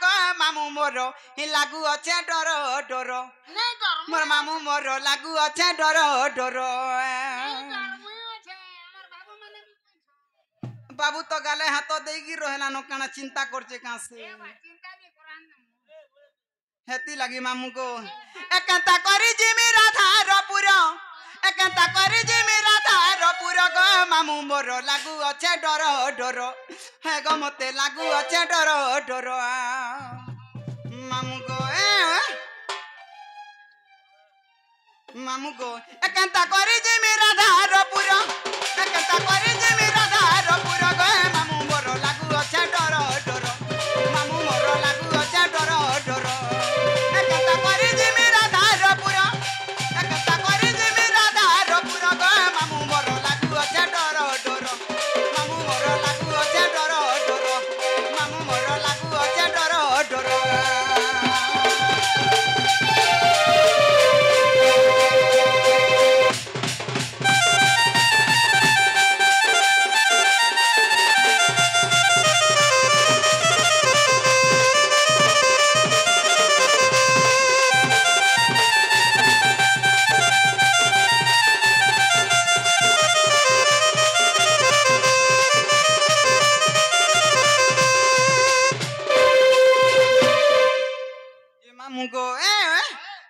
क मामू मोर हि लागू अच्छे डर डर मोर मामू मोर लागू अच्छे डर डर बाबू तो गाले हाथ देगी रहेला न काना चिंता करछे कासे हेती लगी मामू को एकांता करी जिमी राधा रपुर एकांता करी जिमी राधा रपुर ग मामू मोर लागू अच्छे डर डर हे ग मते लागू अच्छे डर डर मामू को एकांता करी जिमी राधा रपुर एकांता करी जिमी राधा रपुर ग मामू मोर लागू अच्छे डर डर मामू मोर लागू अच्छे डर डर एकांता करी जिमी राधा रपुर एकांता करी जिमी राधा रपुर ग मामू मोर लागू अच्छे डर डर मामू मोर लागू अच्छे डर डर मामू मोर लागू अच्छे डर डर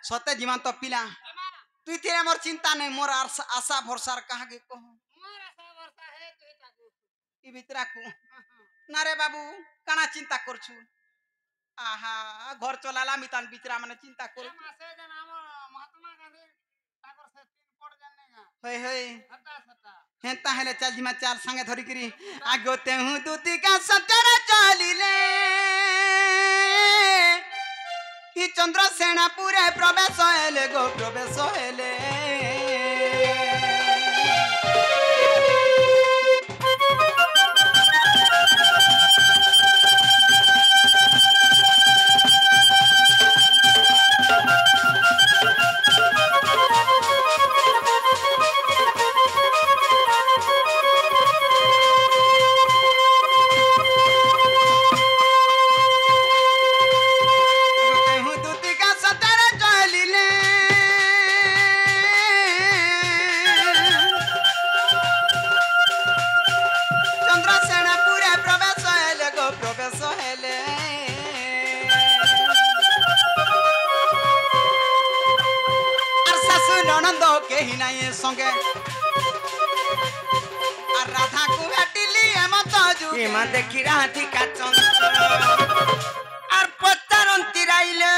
सते जीवन तो पिला तु थे मोर चिंता नहीं मोर आशा भरसा कहा के कहो मोर आशा भरसा है तु ताकू ई भितरा को ना रे बाबू काना चिंता करछु आहा घर चलाला मितान बिचरा माने चिंता कर मासे जन हमर महात्मा गांधी ताकर से तीन पड़ जाने होय होय हटा हटा हेता हेले चल जिमा चाल संगे धरि करी आगोते हूं दूती का सचर चलिले ही चंद्रसेना पूरे प्रवेश हेले गो प्रवेश हेले संगे और राधा को भेटिली एमत जुगे एमा देखि राधिका चंचल और पत्तरंती राइले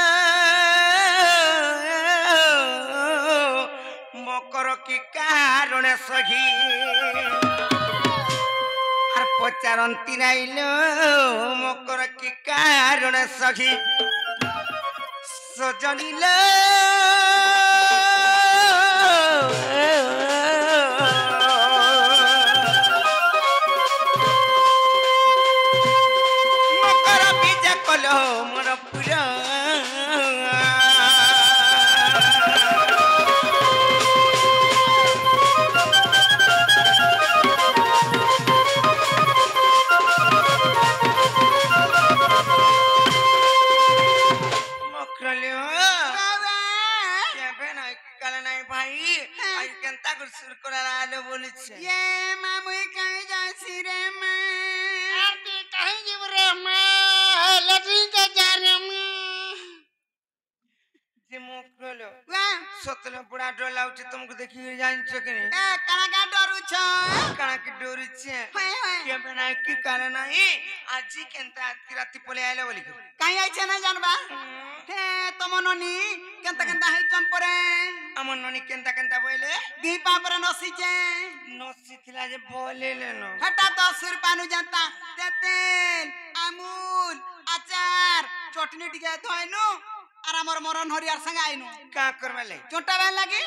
मकर की कारण सखी और पत्तरंती राइले मकर की कारण सखी सजनिले मोर पूरा ये मामू कहीं जासी रे मैं आती कहीं जीव रे मैं लटरी के जा रे मैं जे मोकलो वाह सतले बड़ा डर लाउछ तुमको देखि जान छके ए कना का डरू छ कना की डरू छ के बना की कारण नहीं आजी केनता राती पले आइले बोली कहीं आइछ ना जानबा हे तमननी केनता केनता है चंपरे अमन ननी केनता केनता बोले दी पापरे नसीचे नसी थिला जे बोले लेनो हटा 10 रुपया नु जानता तेल अमूल अचार चटनी टिके थयनु और हमर मरन हरियार संग आइनु का करबले चोटा बन लागी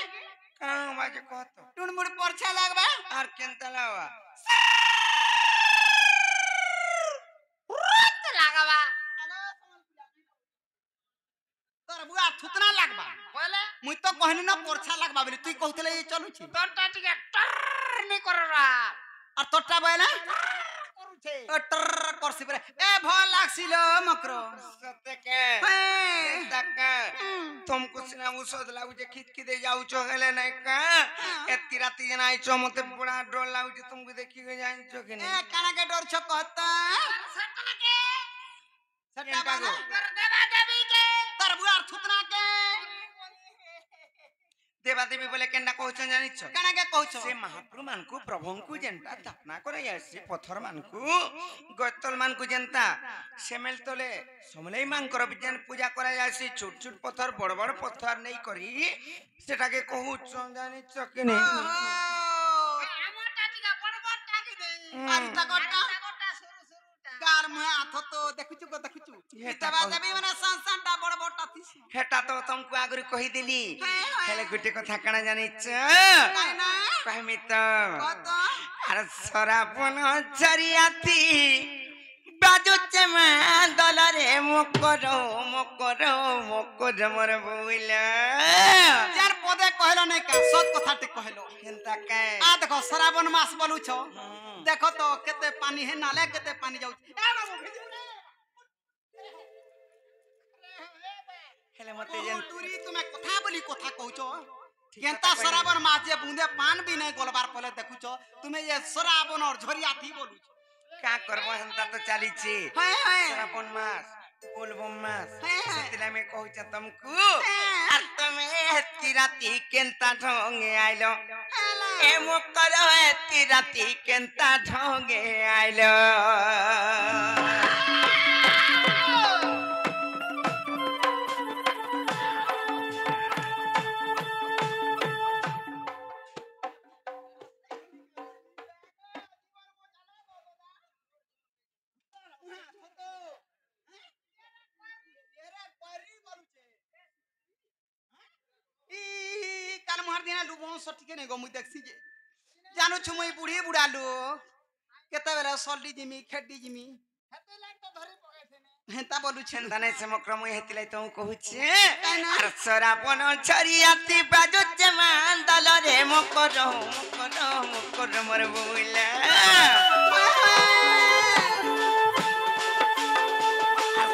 का बाजे कहत टुनमुड़ परछा लागबा और केनता लावा रोत लागबा तोर बुआ थुतना लागबा बोले मुई तो कहनी न परछा लागबा बोली तू कहतले चलू छी तोटा टिके टर नहीं कररा और तोटा बोले छे टर करसी परे ए भल लागसिल मकर सत्य के तक तुमको सिना औषध लागु जे खित खिदे जाउ छ हेले नै का एती राती जना आइछो मते बड़ा डर लागु जे तुमको देखि के जाइन छ के नै ए काना के डर छ कहता सटना के सटा बाबू देवा देवी के तरबुआर थुतना के देवा देवी बोले केंडा कहछ जानि छ काना के कहछ से महाप्रभु मान को प्रभु को जनता स्थापना करे आसी पत्थर मान को गतल मान को जनता सेमेल तले समलेई मान कर विज्ञान पूजा करे आसी छोट छोट पत्थर बड़ बड़ पत्थर नै करी सेटा के कहछ जानि छ के नै हमटा टिका बड़ बड़ टाकी दे आरी तगटा गार में हाथ तो देखुछु को देखुछु देवा देवी माने संसारटा बड़ बड़ टाथी हेटा तो तुमको आगरी कहि दिली हेले गुटे कथा कणा जानि छ काई ना कहमी तो कत अरे सरापन चरियाती बाजू चमा दलरे मकर मोर बोइला यार पदे कहलो नै का सत कथा टे कहलो केनता के आ देखो श्रावण मास बोलू छ देखो तो केते पानी है नाले केते पानी जाउ ए बाबू हेले मते जेन दूरी तुम्हें कथा बोली कथा कहउछो केनता श्रावण मास जे बूंदे पान भी नै गोलबार पले देखुछो तुम्हें ये श्रावण और झरिया थी बोलू का करबो हंता तो चाली छी हाय हाय सरापन मास बोलबम मास हाय सेतिला में कहउछ तुमको आर तमे एती राती केनता ढंगे आइलो ए मोकर एती राती केनता ढंगे आइलो काल महर दिना लुबो सटिके नै गमु देखसी जे जानु छु मई बुढ़ी बुढ़ालु केते बेला सल्डी जिमी खेडी जिमी हेते लाग तो धरे पगे छे हेता बोलु छे दने से मक्रम हेतिलै त कहू छे अर सरापन छरियाती बाजू जमान दलरे मकर मोर बोइला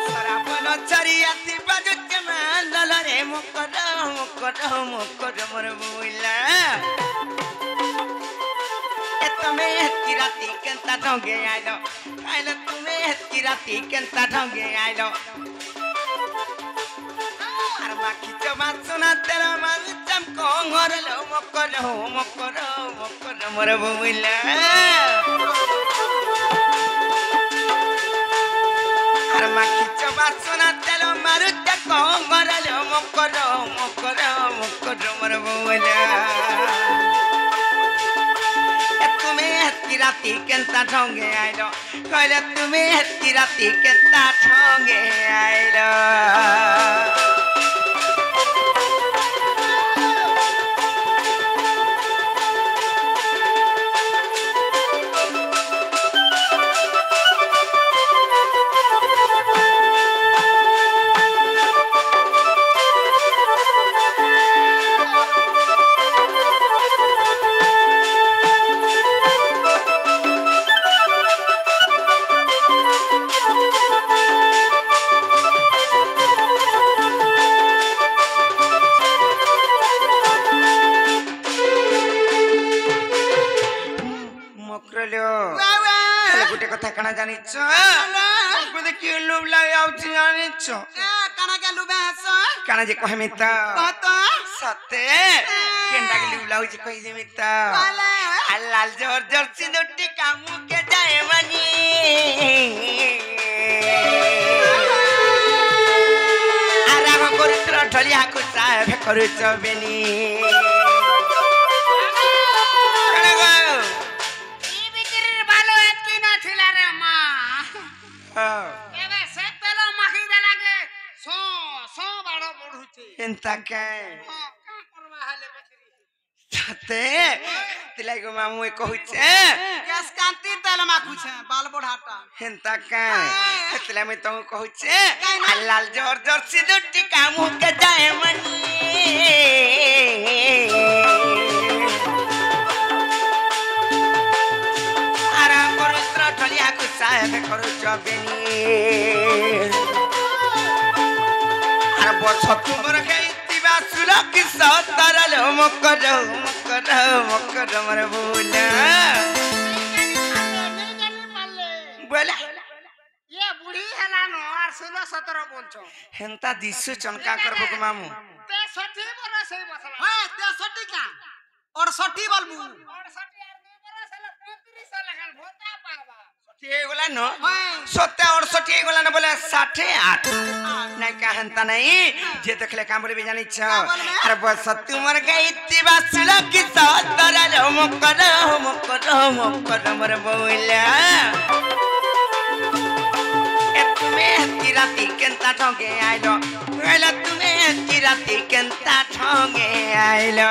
सरापन छरियाती बाजू जमान दलरे मकर मोर बोइला ए तमे हेती राती केनता ढंगे आइलो तुमे हेती राती केनता ढंगे आइलो आर माखी चबा सुना तेरा मन चमको घरलो मकर मोर बोइला आर माखी चबा सुना तेरा मारु चको घरलो मकर मोर बोइला तुम्हें हेती राती केनता ढंगे आइलो कहले तुम्हें हेती राती केनता ढंगे आइलो गुटे कथा कणा जानि छ गुदे के लुबला आउछि जानि छ ए काना के लुबे हस काना जे कहमी त कहत सते केंडा के लुबला आउछि कहि जेमी त लाल जोर जोर सिंदूटी कामू के जाए मनी आराम करू ढलिया को साहेब करू चबेनी एंता के छते तिलाई को मामू ए कहूचे गैस कांति तेल माखू छे बाल बढ़ाटा एंता के तिलाई में तो कहूचे लाल जोर जोर सिंदूटी कामू के जाए मनी आराम करू ढलिया को কাহে করুছ বেনি আর বছ তোমার গাইতিবা সুল কি সতরল মকর মকর মকর মর বুলা বলা ये बुढ़ी हला नो और 16 17 बोलछो হেন্তা দিশু চনকা করব গো মামু 63 बरस है बसला हां 63 का 68 बलबू 68 यार 2 बरस हला 35 लगन भोता पावा ঠিক গলা ন 70 68 গলা ন বলে 68 নাই কা হেন্তা নাই যে দেখলে কাম বলবি জানিছ আর বস তোমার গাইতিবা সুল কি সতরল মকর মকর মকর মর বুলা राती केंता ठगे आइलो आइला तुमे राती केंता ठगे आइलो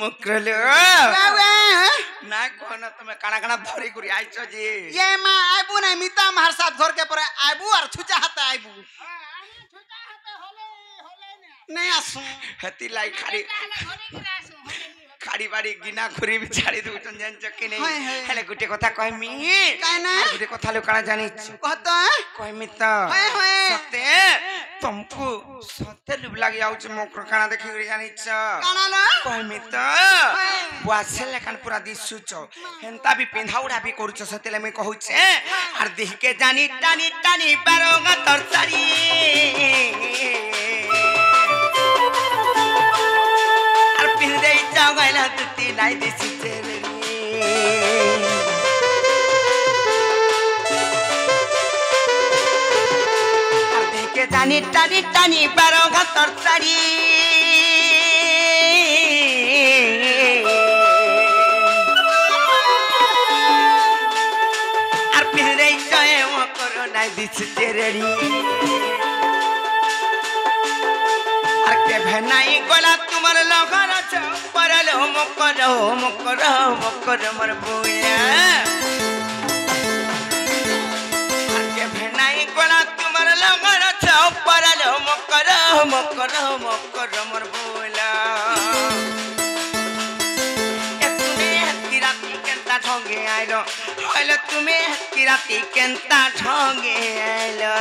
मुकरलो ना कोन तुमे काना काना धरी गुरी आइछो जी ये मां आइबू नहीं मिता मार साथ घर के पर आइबू और छुचा हाथ आइबू आने छुटा हाथे होले नहीं आसू हती लाई खाड़ी घरे गिरासो खाड़ी बाड़ी गिना खुरी भी छाड़ी दूचन जान चक्की नहीं हाय, हाय। हेले गुटे कथा कहमी काना गुटे कथा लो काना जानिछ कहतो कहमी त हाय, हाय। सते तुमको सते लुब लागी आउछ मोकर काना देखि गुरी जानिछ काना लो कहमी त वासेले कान पूरा दिसुच हेंता भी पिंधाउडा भी करूछ सतेले मैं कहूछे आर देह के जानी टानी टानी बारोगा तरसारी आर पिंदे चागैला तुती लाई दिसि तेरे आर देह के जानी टानी टानी बारोगा तरसारी दिस तेरेरी আর কে ভেনাই গলা তোমার লগন পরলো মকর মকর মকর মর বুইলা আর কে ভেনাই গলা তোমার লগন পরলো মকর মকর মকর মর বুইলা ठगे आइलो हइलो तुमे राती केंता ठगे आइलो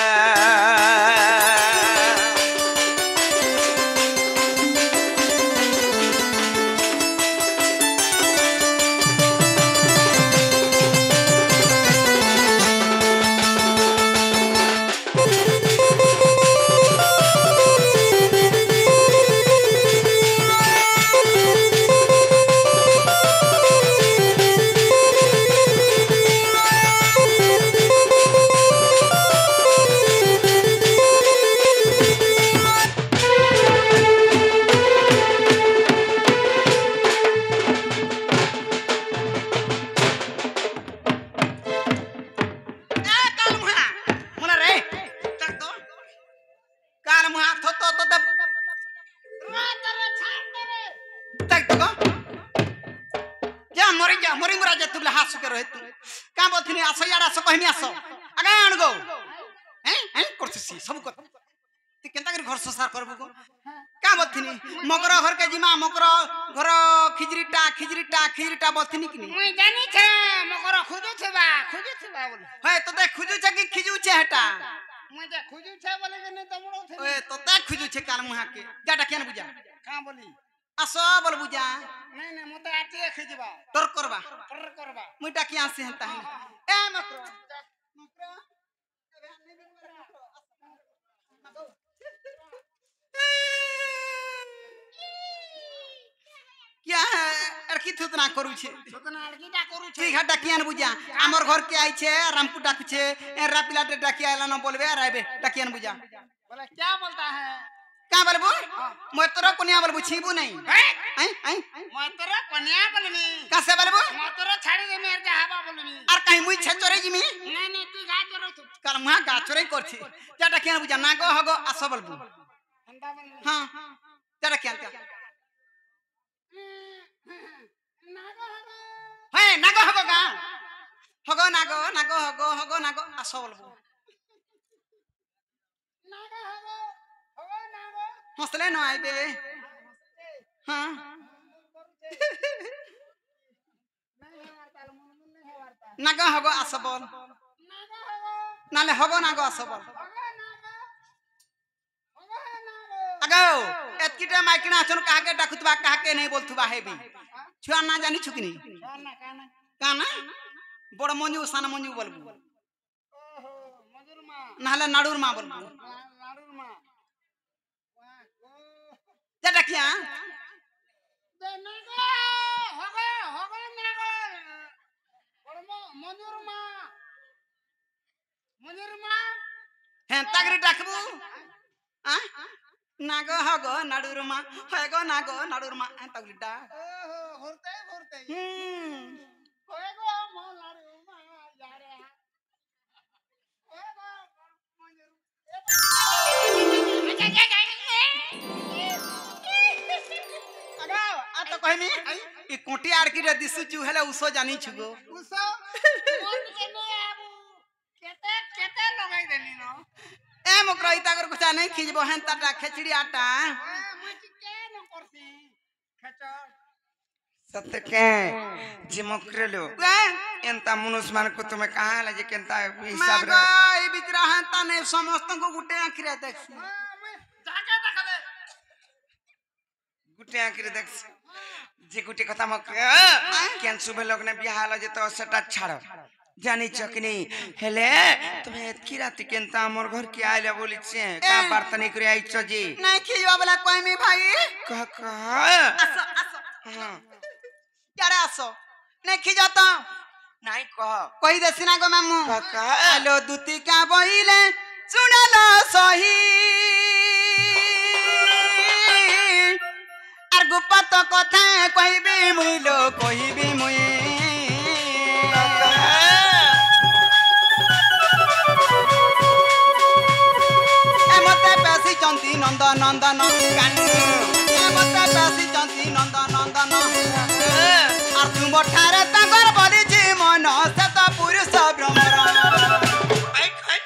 खिजरीटा बथनी कि मुई जानी छे मकर खुजु छबा बोले हे तो दे खुजु छ कि खिजु छ हटा मुई जे खुजु छे बोले के नै तमड़ो थे ओए तो दे खुजु छ कान मुहा के जाटा केन बुझा का बोली आसो बोल बुझा नहीं नहीं मते आटी खिजबा तोर करबा मुईटा की आसे हता है ए मकरो क्या अरकी थुतना करू छे थुतना अरकीटा करू छे की घाटा कियान बुझा हमर घर के आई छे रामपुर डाकू छे ए रापिला डाकी आला न बोलबे आबे डाकियान बुझा बोले क्या बोलता है का बोलबो मैं तोरा कोनिया बोलबो छीबू नहीं आई आई मतरो कन्या बोलबी कासे बोलबो मतरो छाड़ी दे मेर जहाबा बोलबी আর কাই মুই ছেচরে জিমি नहीं तू गा चरो तू কাল মা গাছরে করছি যেটা কেন বুঝা না গো হগো আস বলবো अंडा बोल হ্যাঁ যেটা কেন হ্যাঁ না গো হগো গা হগো না গো না গো হগো হগো না গো আস বলবো হসলে ন আইবে হ্যাঁ না গো হগো আস বল নালে হগো না গো আস বল আগো এতকিটা মাইকিনা আছন কাকে ডাকুতবা কাকে নেই বলতুবা হেবি ছুয়া না জানি ছুকিনি কানা বড় মঞ্জু সানা মঞ্জু বলবো ओहो मधुर मां নাহলে নাড়ুর মা বলবো लाडूर मां যেটা কিয়া दे नागो होगो होगो नागो परमो मधुर मां হ্যাঁ তাগরি ডাকবো না গো হগো নাড়ুর মা হগো না গো নাড়ুর মা তাগরি ডাক ओहो होरते होएगो मो लाडूर मां यारे होएगो मधुर আগো আ তো কইনি ই কোটি আড়কি রে দিসু চু হেলে উসো জানি ছুগো उso मोर के ने आबू केते लगाई देली नो এ মকরাই তাগর কুছা নাই খিজবো হেন তাটা খেচড়ি আটা मुझ के न करसी खेचो सत्य के जिमक्रेलो एंता मनुष्य मान को तुम्हें कहाँ लगे केंता हिसाब रे মাগো এই বিতরা হেন তা নে সমস্ত কো গুটে আখিরে দেখছি जाके देखले गुटे आखिर देख जे गुटे कथा मक केन सुबह लोग ने बियाह ल जे तो सेटा छाड़ो जानी चकनी हेले तुम्हें एतकी रात केंता हमर घर के आइले बोली छे का बर्तनी करे आइछ जी নাই খিজবা বলা কইমি ভাই कह कह আসো আসো हां ক্যারে আসো নাই খিজা তো নাই कह কই দেছি না গো মামু कह कह আলো দুতিকা বইলে শুনালো সহি আর গুপত কথা কইবি মুইলো কইবি মুই এমতে পেছি চন্তি নন্দ নন্দন এমতে পেছি চন্তি নন্দ নন্দন আর তুম ঠারে তাঙ্গর বলিছি মন সে তো পুরুষ ভ্রমর आई आई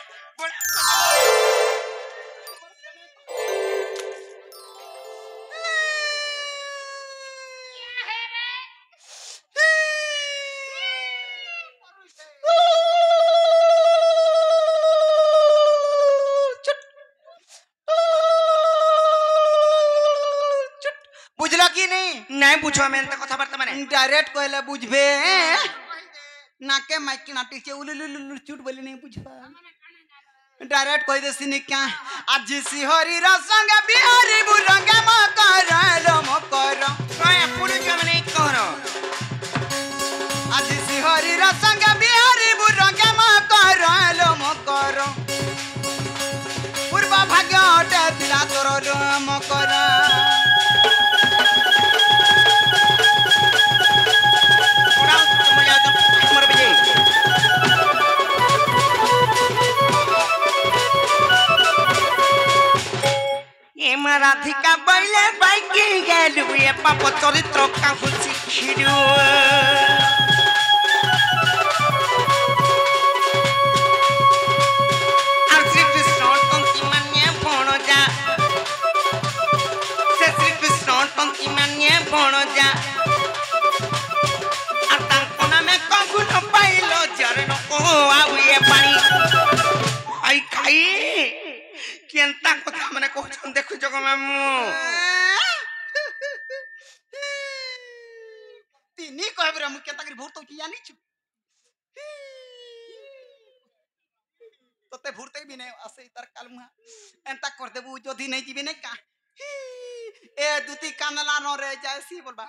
বুঝলো কি নেই नहीं पूछो मैं तो कथा बार्ता माने डायरेक्ट कहले बुझबे नाके माइक ना टीचे उलुलुलु चुट बोली नहीं बुझबा डायरेक्ट कह देसी नि क्या आज सिहरी रसंग बिहारी बुरंग मकर काय पुरु जो माने कहरो आज सिहरी रसंग बिहारी बुरंग मकर पूर्व भाग्य टे दिला तोर मकर पूरा मजा तो हमर बजे ए राधिका बैले बाइकी गेलु ए पाप चरित्र काहु शिखिरु আর শ্রী কৃষ্ণ টঙ্কি মানে ভণজা সে শ্রী কৃষ্ণ টঙ্কি মানে ভণজা আর তাঙ্ক নামে কগুণ পাইল চরণ ও আউয়ে পানি আই খাই কেনতা কথা মানে কখন দেখু জগ মামু তিনি কহবে রে মুকে তাকরি ভূত কি জানি छु তোতে ভূতে বি নাই আসে তার কালমা এন্তা কর দেবু যদি নাই জিবি নাই কা এ দুতি কানলা ন রে যাইছি বলবা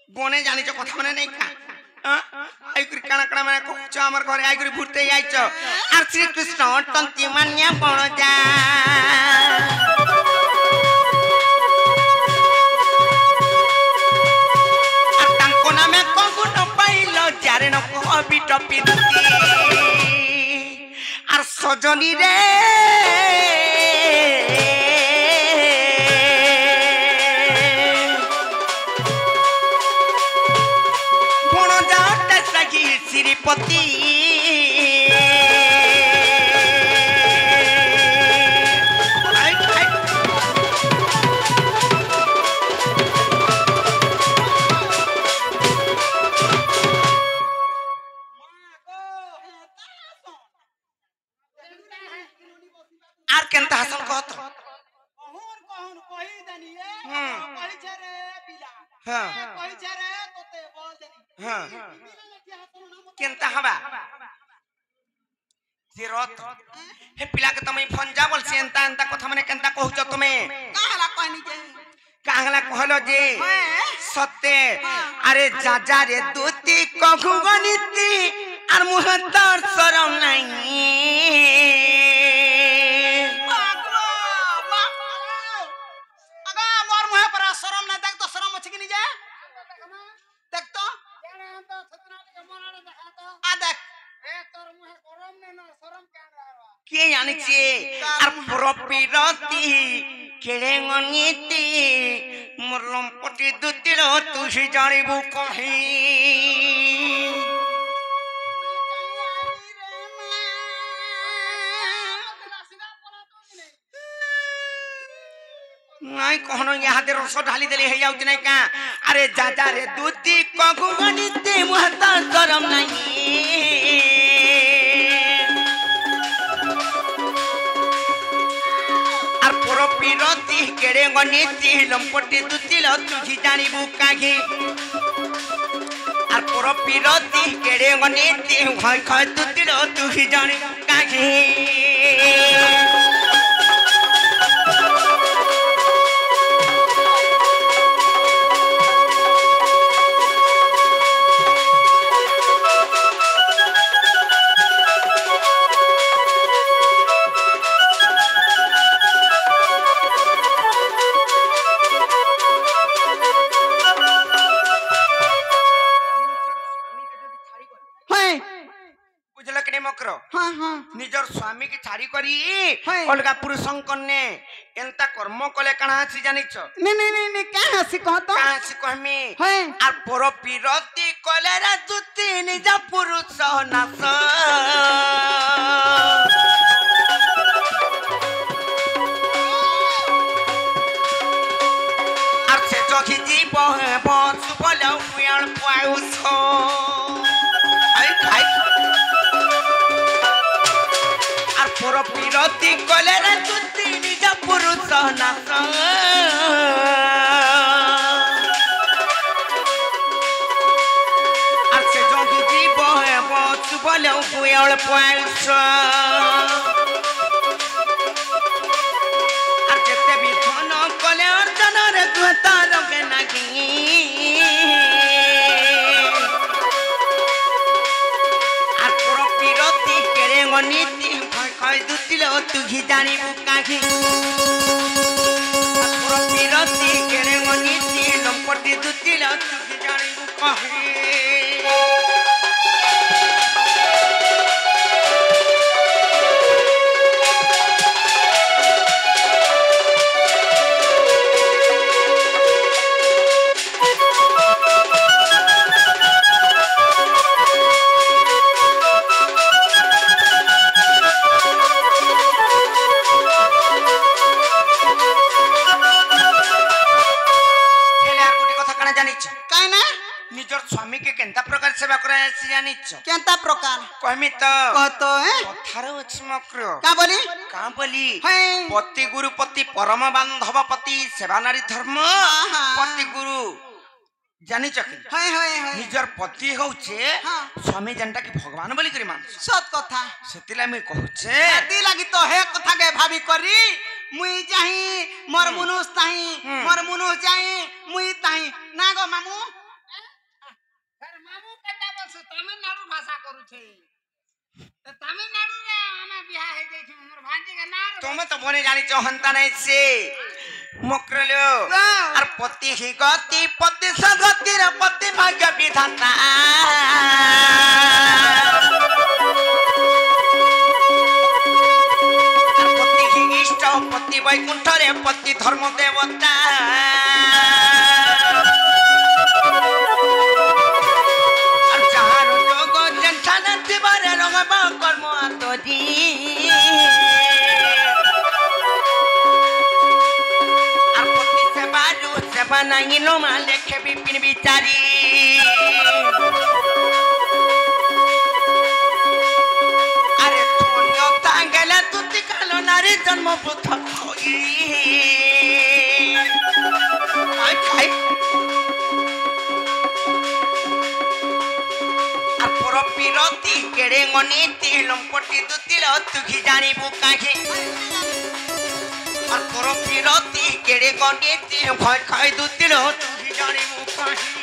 বনে জানিছ কথা মানে নাই কা आई करी काना काना माने कहछ हमर घरे आई करी भूते आइछ आर श्री कृष्ण तंती मान्या बण जा आर तांको नामे कंगुन पाइलो जारे न कबि टपिती आर सजनी रे श्रीपति आर केनता हसन कहत कहून कहून कहि दनी कहि छरे पिला हां कहि छरे तोते बोल दनी हां केनता हबा जे रत हे पिला के तमे फंजा बोल से एंता एंता कथा माने केनता कहउछ तमे काहला कहनी जे काहला कहलो जे सत्य अरे जाजा रे दूती कहु गनिती आर मुह तर शरम नाही अगा मोर मुहे पर शरम ना देख तो शरम अछि कि नि जे देख तो आ देख ए तोर मुहे गरम ने ना शरम केन रहवा के जाने छे आर प्रपिरती केलेंगनीति मोरलम पटी दुतिरो तुसी जानिबु कहि नाई कहनो यहाँ दे रसो ढाली देले हे जाउत नै का अरे जाजा रे दूती कगु गनिते मुहता शरम नाही आर प्रपिरती केड़े गनिति लंपटी दुती ल तुझी जानिबु काहे आर प्रपिरती केड़े गनिति खय खय दुती ल तुझी जानिबु काहे हां हां निजर स्वामी की छाड़ी करी अलगा पुरुषं कन्ने एंता कर्म कले काना हसी जानिछ ने ने ने ने का हसी कह तो का हसी कहमी है आ पर पिरती कले रा जुती निज पुरुष नास आर से जखि जीव बस बोल पुयाल पाउस आई खाई पर पिरती कले रे तुती निज पुरुष नास आर से जगी जीव बस बोले पुयाल पाउस आर जेते भी धन कले अर्जन रे तुता रगे नागी आर पर पिरती केरे गनीति खय दुतिल तुझी जानिबु काहे प्रपिरती केरे गनीति लंपटी दुतिल तुझी जानिबु काहे निजर स्वामी के केंता प्रकार सेवा करे से जानिछ केंता प्रकार कहमी तो कहतो है पथार मक्र का बोली है पति गुरु पति परम बांधव पति सेवा नारी धर्म पति गुरु जानिछ कि है है है निजर पति होछे स्वामी जनता के भगवान बोली करी मान सत कथा सेतिला में कहछे दी लागी तो है कथा के भाभी करी मुई जाही मोर मनुष्य ताही मोर मनुष्य जाही मुई ताही ना गो मामू मामू केंता बोलसु तमिलनाडु भाषा करू छे तो तमिलनाडु रे हमें बियाह हे जाई छ हमर भांजी के नाम तुम तो बने जानी चाहता नहीं से मुकरलो और पति ही गति पति सगति रे पति भाग्य विधाता और पति ही इष्ट पति वैकुंठ रे पति धर्म देवता और जहां जोग जंठान दिवारे रंगब कर्म आतोजी बनाई लो मां लेखे बिपिन बिचारी अरे तुनियो तांगला तुति कालो नारी जन्म पुत्र होई खाई अपर पिरती केड़े गनी तिलम पटी दुतिलो तुखी जानी बुकाहे और करो फिरती केड़े गनी तीन भय खाई दुतिलो तुही जानी मुकाही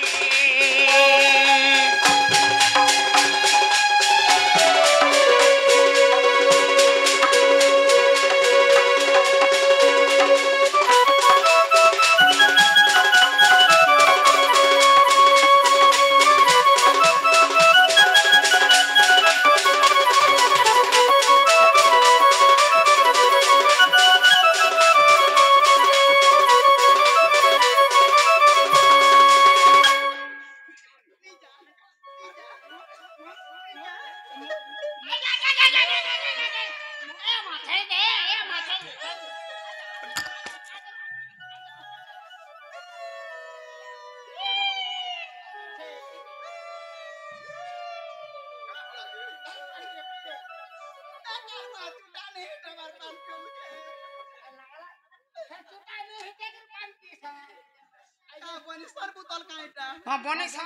हां बने सा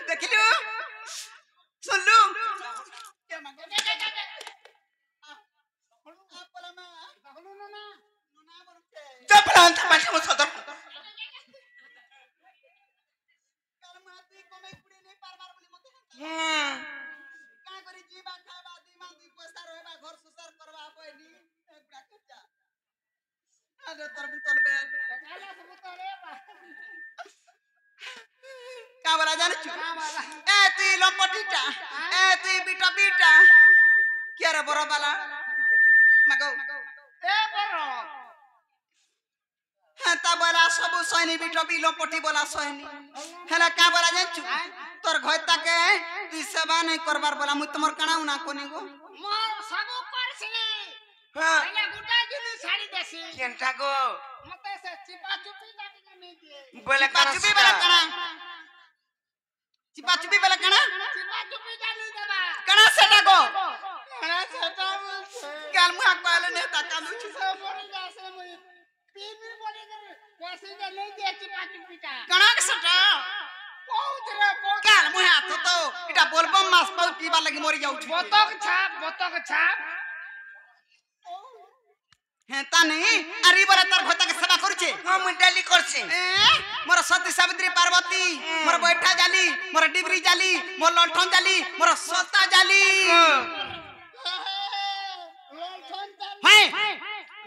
देखिलु सुनलु क्या मांगे जब प्लान था माचे मत सदर काल माती कोमे कुड़ी नहीं पार मार बोली मते का करी जीवा खावा दिमा दी पैसा रहबा घर सुसार करबा पइनी एकरा कच्चा अरे तर बुतल बे काला से बुतले का वाला जाने छु ए तू लंपटीटा ए तू बीटा बीटा क्या रे बरो वाला मगो ए बरो हां ता बोला सब सैनी बीटा बी लंपटी बोला सैनी हला का बोला जाने छु तोर घयता के तू सेवा नहीं करबार बोला मु तमर काना उना कोनी गो मोर सब करसी हां पहले गुटा जिनी साड़ी देसी केंटा गो मते से चिपा चुपी जाके नहीं दिए बोले चुपी वाला काना चिपा चुपी वाला काना चिपा चुपी जानी देबा काना सेटा गो काना सेटा बोलछे काल मुहा कहले ने ता कालू छु सब बोली जासे मुई पीनी बोली कर पैसे दे नहीं दे चिपा चुपी का काना के सेटा बहुत रे बहुत काल मुहा तो इटा बोलबम मास पाउ पीबा लगी मरि जाउ छु बतक छाप हेता नहीं अरे बरा तार घता के सेवा करू छे हां मुंडाली करछे मोर सती सावित्री पार्वती मोर बैठा जाली मोर डिबरी जाली मोर लंठन जाली मोर सता जाली हैं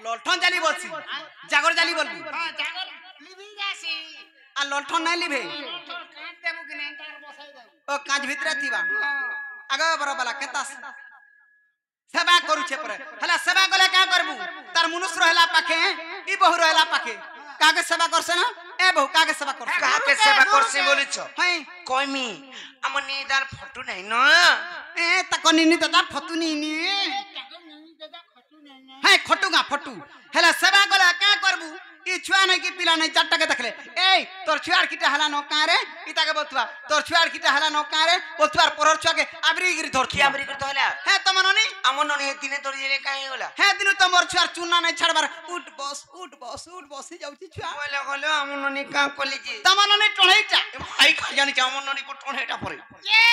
लंठन जाली बोलसी जागर जाली बोलबी हां जागर लिबी जासी आ लंठन नहीं लिबे काट देबो कि नहीं तार बसाई देबो ओ काज भितरे थीबा आगे बरा बाला केता सेवा करू छे पर हला सेवा गले का करबू तार मनुष्य रहला पाखे ई बहु रहला पाखे कागे सेवा करसे ना ए बहु कागे सेवा करसे काके सेवा करछे बोलिछ हैं कइमी हमनी दार फटू नहीं न ए तकनी नि दादा फतुनी नि है खटुगा फटू हला सेवा गले का करबू ई छुआ नहीं की पिला नहीं चारटा के देखले ए तोर छुआर कीटा हला न कारे इता के बतुआ तोर छुआर कीटा हला न कारे बतुआर परर छुआ के आबरी गिरी धर की आबरी कर तहला है तमननी আমন ননি দিনে তোর জেলে কাই होला है दिनु तो मोर छुआर चुना नहीं छड़बार उठ बस ही जाउची छुआ बोले बोले আমন ননি কা কলি जी तमननी टणैटा ভাই খা জানি আমন ননি কো টনেটা পরে ए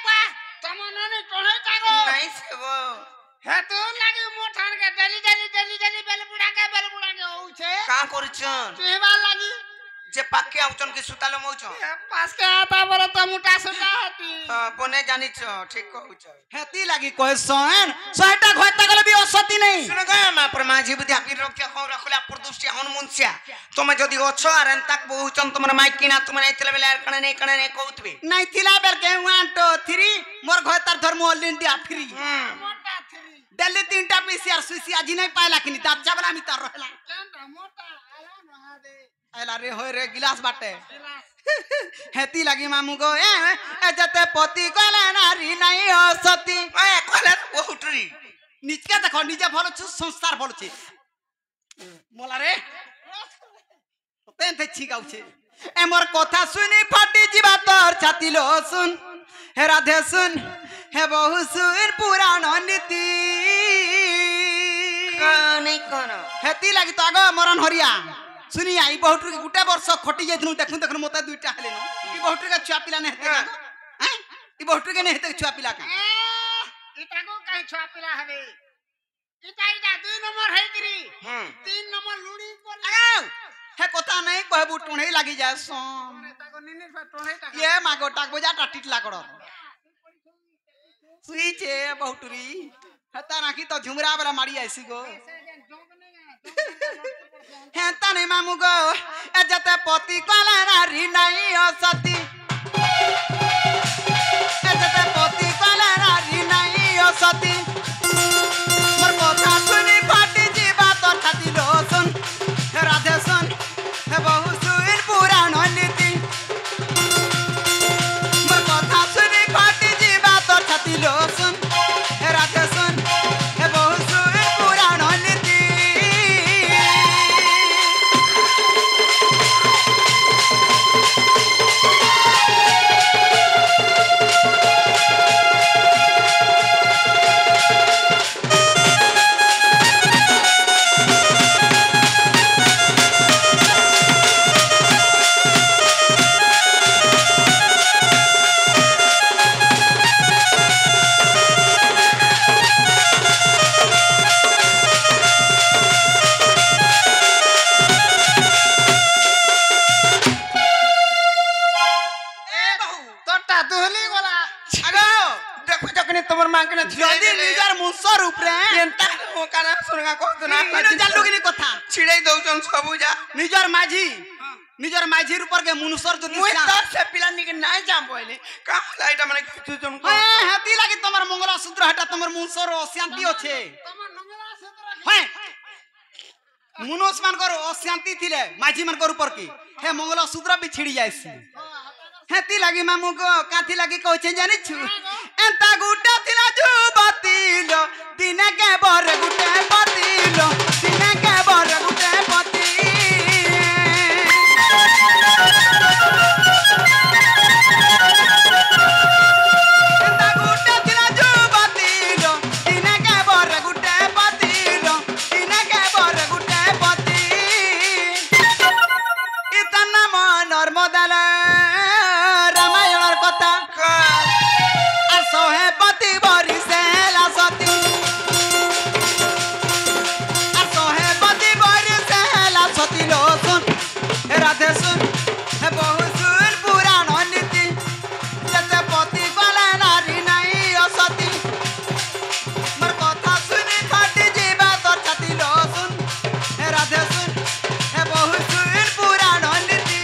बा तमननी टोणे तागो নাই সেবো हे तू लागी मोठान के जली बेल बुड़ा के होउ छे কা করছন तुहबा लागी जे पाके आउचन के सुतालो मौचो पास के आता बोले तो मुटा सुटा हती बने जानी छ ठीक कहउछ हेती लागी कहे सोन सोटा घोता गले भी असती नहीं सुन गा मा परमाजी बुद्धि आपी रक्षा को रखला प्रदुष्टि हनुमंसिया तुम जदी अछ आरन तक बहुचन तुमर माइक किना तुम नै तले बेला कणे नै कहउतबे नहीं थिला बेल के 1 2 3 मोर घोतार धर्म ऑल इंडिया फ्री मोटा थी दिल्ली 3टा पीसीआर सुसी आज नहीं पाइला कि दात जबला मी तार रहला केंटा मोटा आला न दे आइला रे होय रे गिलास बाटे हेती लागी मामू गो ए जते पति गले नारी नहीं असती ए कहले बहुटरी निचके देखो निजे भलो छु संस्कार भलो छी मोला रे तेन छी गाउ छे ए मोर कथा सुनी फाटी जीवा तोर छाती लो सुन हे राधे सुन हे बहु सुन पुराण नीति काने कोन हेती लागी तो आगो मरन हरिया सुनी आई बहुटू के गुटे वर्ष खटी जाइथनु देखनु देखनु मते दुइटा हेले न ई बहुटू के छुआ पिला ने हेते का हैं ई बहुटू के ने हेते छुआ पिला का इटा को काई छुआ पिला हबे इटा 2 नंबर है गिरी 3 नंबर लुड़ी को लगाओ हे कोता नहीं कहबू टोणे लागी जाय सोन ताको निने टोणे ता ये मागो टाक बजा टाटिटला करो सुई छे बहुटूरी हता राखी तो झुमरा वाला मारी आइसी गो हेता नहीं मामू गो ए जते पति कला नारी नहीं असती ए जते पति कला नारी नहीं असती मोर कथा सुनी फाटी जीवा तो छाती लो सुन हे राधे सुन हे बहु सुन पुराण नीति मोर कथा सुनी फाटी जीवा तो छाती लो सुन हे राधे सुन हे बहु सुन पुराण नीति तोटा दुहली गोला आगो देखो जकने तुमर मां के जल्दी निजार मुसर ऊपर एंता ओ काना सुनगा को तो ना इनो जालू की कथा छिड़ै दउचन सबु जा निजार माझी ऊपर के मुनुसर जो मुई त से पिला निके नाय जाम बोले का लाइटा माने किछु जन को ए हेती लागी तमर मंगला सूत्र हटा तमर मुनसर अशांति होछे तमन नंगला से हैं मुनोस मान करो अशांति थिले माझी मान कर ऊपर की हे मंगला सूत्र भी छिड़ी जायसी हेती लागी मामू को काथी लागी कहछे जानि छु एंता गुटा थिला जुबतीलो दिने के बर गुटे पतिलो दिने के बर गुटे पति एंता गुटा थिला जुबतीलो दिने के बर गुटे पतिलो दिने के बर गुटे पति इतना मनर मदला सोहे पति बरी से लासती सोहे पति बरी से लासती लो सुन हे राधे सुन हे बहु सुन पुराण नीति जते पति गले नारी नहीं असती मोर कथा सुनी फाटी जीवा तो छाती लो सुन हे राधे सुन हे बहु सुन पुराण नीति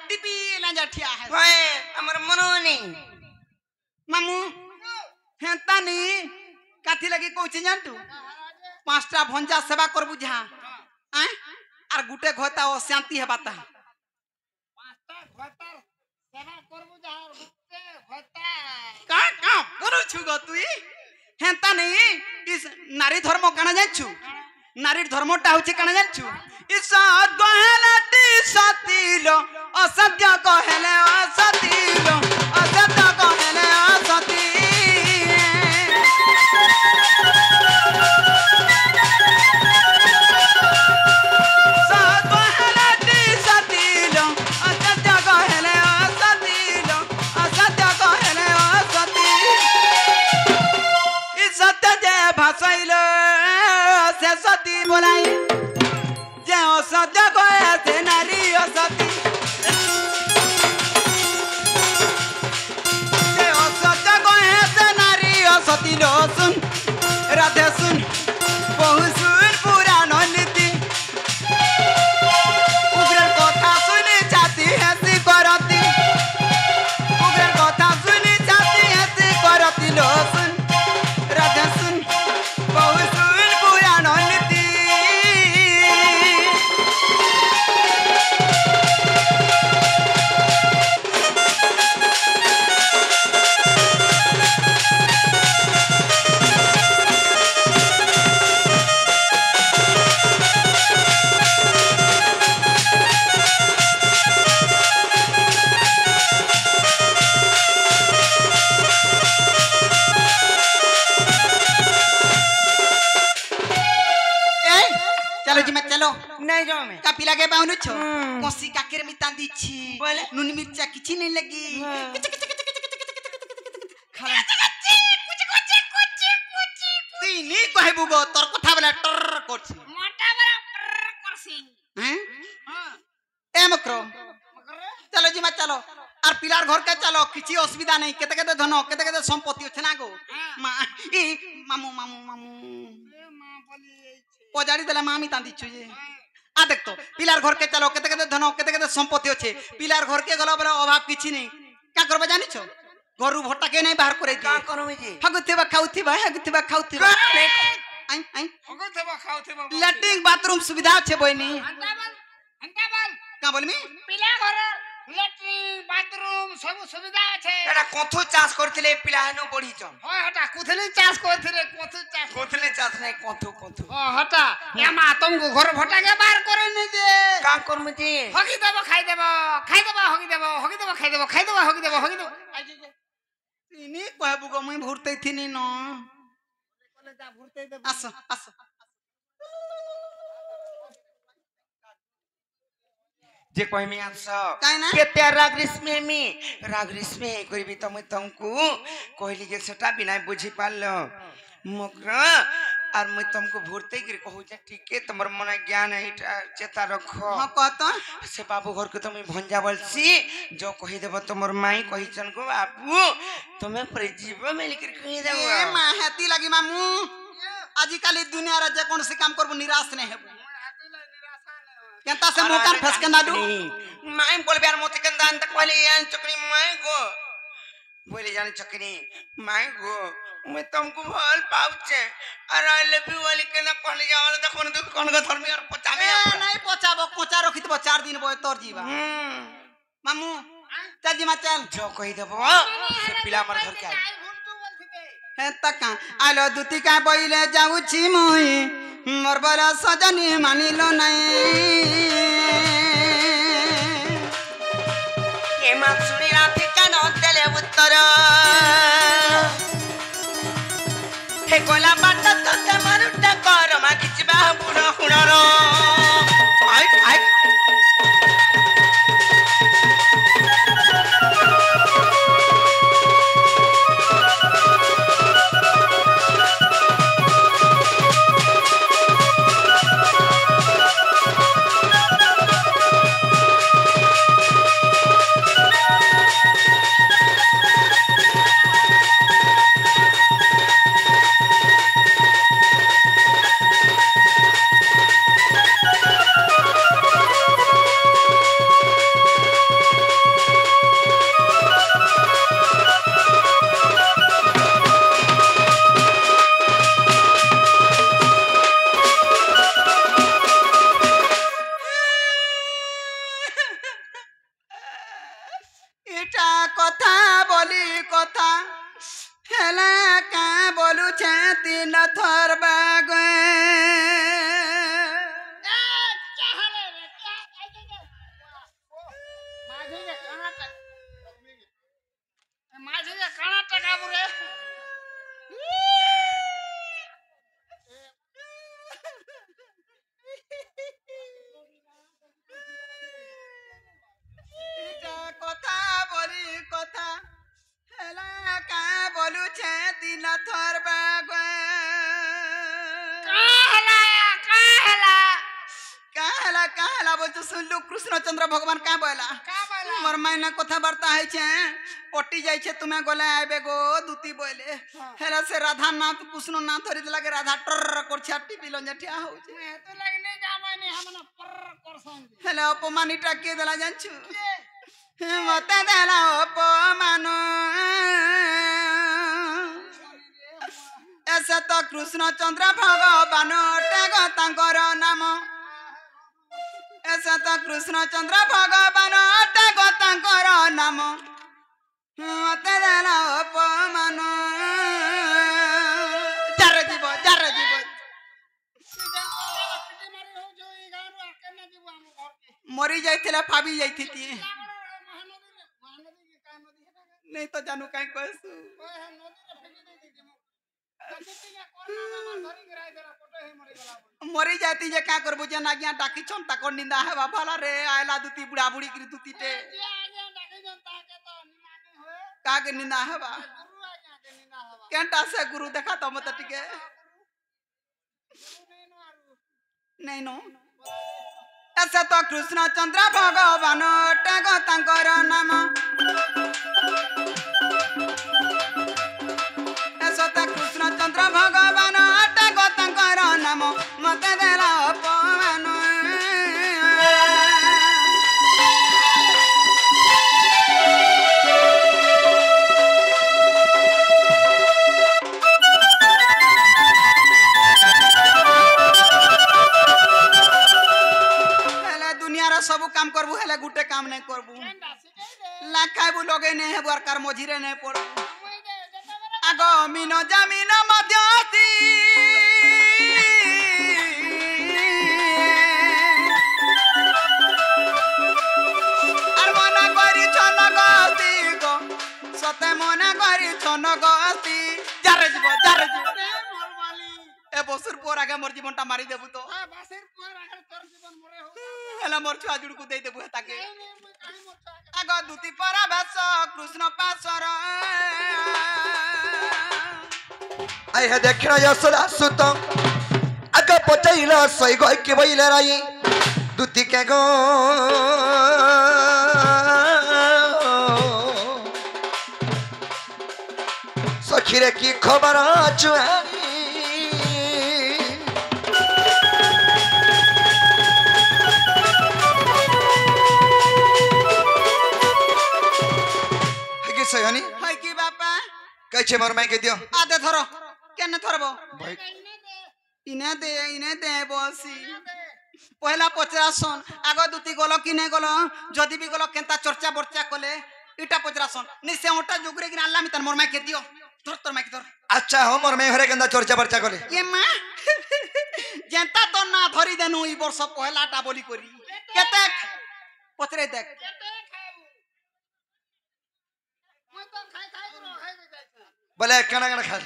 टीपी लांजा ठिया है ओए हमर मनोनी मामू हेता नी काथी लगी कहछि जानतु 5टा भंजा सेवा कर बुझा आ आर गुटे घोता ओ शांति है बाता 5टा घोतर सेवा करबु जहार गुटे घोता का का करू छु गो तुई हेंता नहीं इस नारी धर्म काना जानछु नारी धर्मटा होचे काना जानछु इस गहलाटी सतीलो असत्य कहले असतीलो असत्य कहले असती सती बोलाई जे असत्य कहे से नारी असती जे असत्य कहे से नारी असती लो सुन राधे सुन बहु सुन पुराण नीति उग्र कथा सुनी छाती हसी करती उग्र कथा सुनी छाती हसी करती लो सुन राधे सुन बहु सुन पुराण नीति चलो जी मैं चलो नहीं जाओ मैं का पिला के पाउनु छो कोसी काकेर मिता दिछि बोले नुन मिर्चा किछि नहीं लगी तीनी कहबु गो तोर कथा बला टर करछि मोटा बड़ा करसी हैं हां ए मकरो चलो जी मैं चलो আর পিলার ঘর কে চলো কিছু অসুবিধা নাই কেতে কেতে ধন কেতে কেতে সম্পত্তি আছে না গো মা ই মামু মামু মামু মা বলি পজাড়ি দেলে মামি তাঁদিছু যে আ দেখতো পিলার ঘর কে চলো কেতে কেতে ধন কেতে কেতে সম্পত্তি আছে পিলার ঘর কে গলা বলে অভাব কিছু নেই কা করবা জানিছ ঘরু ভটা কে নাই বাহার করে का দিয়ে करो मैं जी হাগুতিবা খাউতিবা আই আই ওগো দেবা খাওতেবা ল্যাট্রিন বাথরুম সুবিধা আছে বইনি ঘন্টা বল কা বলমি পিলা ঘর ল্যাট্রিন বাথরুম সব সুবিধা আছে एटा कथु चाष करथिले पिलाहनु बढी छन হয় হটা কুথলি চাষ করছিরে কত চাষ कोथले चाष नहीं कथु कथु ও হটা এমা তোমাকে ঘর ভটাকে বার করে নি দে का कर मैं जी হগি দেব খাই দেব হগি দেব খাই দেব হগি দেব আই যে ইনি কহবু গো মুই ভুরতেই থিনি ন বলে যা ভুরতে দেব আসো আসো जे कहमी आंस काहे ना? केते राग ग्रीष्मे करबी त मैं तुमको कहली के सेटा बिना बुझी पालो मकर और मैं तुमको भूरते गिर कहू जे ठीक है तमर मन ज्ञान है चेता रखो हां कहतो से बाबू घर को तुम भंजा बोलसी जो कहि देबो तमर माई कहि चन को बाबू तुम्हें पर जीव मिल कर कहि देबो ए मा हेती लगी मामू आजि काली दुनिया रे जे कोन से काम करबो निराश नहीं हेबो केंता से मोकान फसके ना दू माई बोलबे यार मोते कंदा अंत कहले यान चकनी माई गो बोले जाने चकनी माई गो मैं तुमको भल पाउचे और आई लव यू वाली के ना कहले जावल त कोन को धर्मी और पचामे ए नहीं पचाबो कोचा रखि देबो 4 दिन बय तोर जीवा मामू चल जी मा चल जो कहि देबो से पिला हमर घर के आ हे तका आलो दुती का बइले जाऊ छी मुई मोर बला सजनी मानिलो नहीं ए मा सुनी राती कान देले उत्तर हे कोला बात तो ते मारुटा कर मा किछबा बुढो हुणर आइ आइ हेला बोल सुनलु कृष्णचंद्र भगवान का बोला मोर मायना कथाबार्ता है छे पट्टी जाय छे तुमे गले आबे गो दूती बोले हेला से राधा नाथ कृष्ण नाथ धरि लगे राधा टर कर छाटी बिलन जठिया हो छे मैं तो लगने जामानी हमना पर करसन हेला अपमानिटा के देला जानछु मते देला अपमान ऐसे तो कृष्णचंद्र भगवान टेग तांकर नाम ऐसे तो कृष्णचंद्र भगवान टेग तांकर नाम मते देला अपमान जार जीव मरी जाइथिला फाबी जाइथिती नहीं तो जानू काई कहसु मरी जाती जे का करबो जे ना गया डाकी छन ता कोन निंदा है बाला रे आयला दुती बुढ़ा बुढ़ी की दुती टे का के निंदा है बा केंटा से गुरु देखा तो मत टिके नहीं नो ऐसे तो कृष्णचंद्र भगवान टेग तांकर नाम ऐसे तो कृष्णचंद्र भगवान टेग तांकर नाम मते देला अपमान सब काम करबू हेले गुटे काम नहीं करबू लाखाबू लगे नहीं है बरकार मझिरे नहीं पड़ू आगो मीनो जमीन मध्यस्थी আর মনে করি ছন গস্তি গো সতে মনে করি ছন গস্তি যারে জীব এ বছর পর আগে মোর জীবনটা মারি দেবু তো হেলা মোর ছুয়া জুড়কু দেই দেবু তাকে আগ দুতি পরা বেশ কৃষ্ণ পাশর আই হে দেখনা যশোদা সুত আগ পচাইলা সই গই কে বইলে রাই দুতি কে গো সখিরে কি খবর চুয়া सयानी हाय की बापा कैसे मोर माई के दियो आदे धरो केने धरबो भाई इने दे बसी पहला पचरासन आगो दुती गलो किने गलो जदी भी गलो केंता चर्चा बर्चा कले इटा पचरासन निसे ओटा जुगरे कि अल्लाह मितन मोर माई के दियो धर तोर माई के धर अच्छा हो मोर माई हरे केंदा चर्चा बर्चा कले ये मां जेंता तो ना धरी देनु ई वर्ष पहलाटा बोली करी केते पचरे देख बोले कना कना खा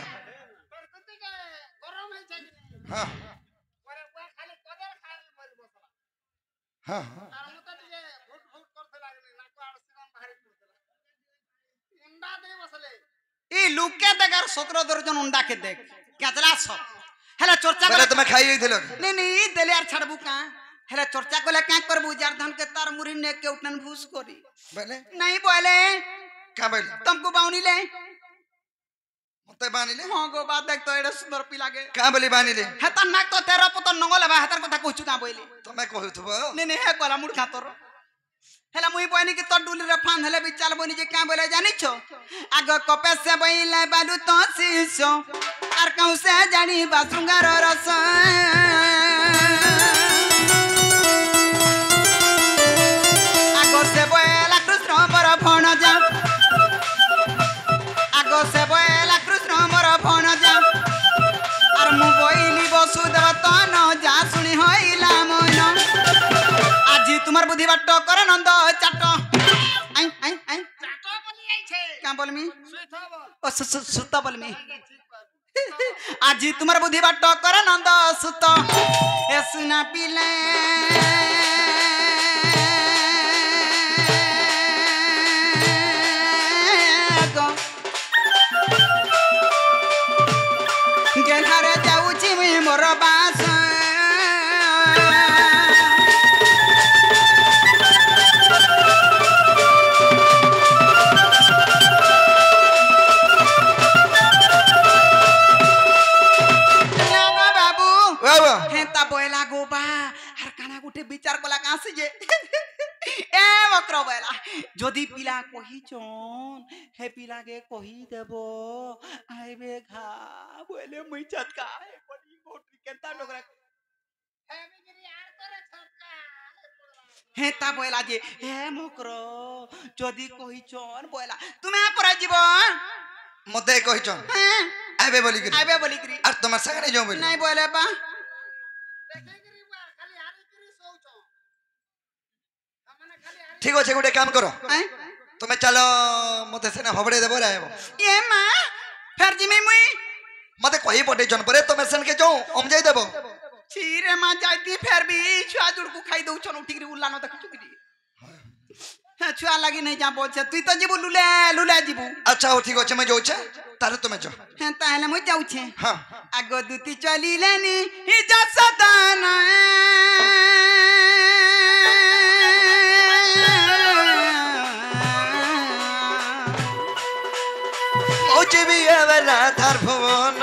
हाँ हाँ ई लुके देगर 17 दर्जन अंडा के देख क्या चला सब हेला चर्चा बोले तुम्हें खाई ही थिलो नहीं देले यार छड़बू का हेला चर्चा कोले क्या करबू जार धन के तार मुरी ने के उठन भूस करी बोले नहीं बोले क्या बोले तुमको बाउनी ले मते बानी ले हां गो बात देख तो एडा सुंदर पी लागे क्या बोली बानी ले हेता नाक तो तेरा पुत नंगले बा हेतार कथा कहछु का बोली तुम्हें कहू थबो नहीं हे कोला मुड़ खा तोर हेला मुई बहनी के तो डुली रे फान हेले बिचाल बनी जे का बोले जानि छो आग कपे से बइले बालू तो सीसो आर कहू से जानी बासुंगार रस आगो से बोला कृष्ण पर फण जा आगो से बोला कृष्ण मोर फण जा आर मु बोइली वसुदेव तन जा सुनी होइला मन आज तुम्हार बुद्धि बाट कर नंद चाट आई आई आई क्या बोलमी ओ सुत बोलमी आज तुम्हार बुद्धि बाट कर नंद सुत ए सुना पिले गेहारे जाउची मोर बास বাবা হেতা বয়লা গোবা আর কানা গুটে বিচার কলা কাছে যে এ বক্র বয়লা যদি পিলা কহিছন হে পিলাকে কহি দেব আইবে ঘা বলে মুই চটকা এ পড়ি গোটি কেনতা ডগরা হেতা বয়লা যে হে মকর যদি কহিছন বয়লা তুমি পরা জীবন মতে কইছন হ্যাঁ আইবে বলি কি আইবে বলি করি আর তোমার সাগরে যাও বলি নাই বলে বা ঠিক আছে গোটে কাম করো হ্যাঁ তুমি চলো মতে সেনা হবড়ে দেব রে এ মা ফের জিমি মুই মতে কই পটেছন পরে তুমি সেনকে যাও অম যাই দেব চিরে মা যাইতি ফের বি ছুয়া জুড়কু খাই দউছন উঠিকি উল্লানো দেখছু কি হ্যাঁ ছুয়া লাগি নাই যা বলছে তুই তো ଯିବୁ লুলে লুলে ଯିବୁ আচ্ছা ও ঠিক আছে মই যাউছে তাহলে তুমি যাও হ্যাঁ তাহলে মুই যাউছে হ্যাঁ আগ দুতি চলিলেনি হিজা সদান ও জিবি এবেলা তার ভুবন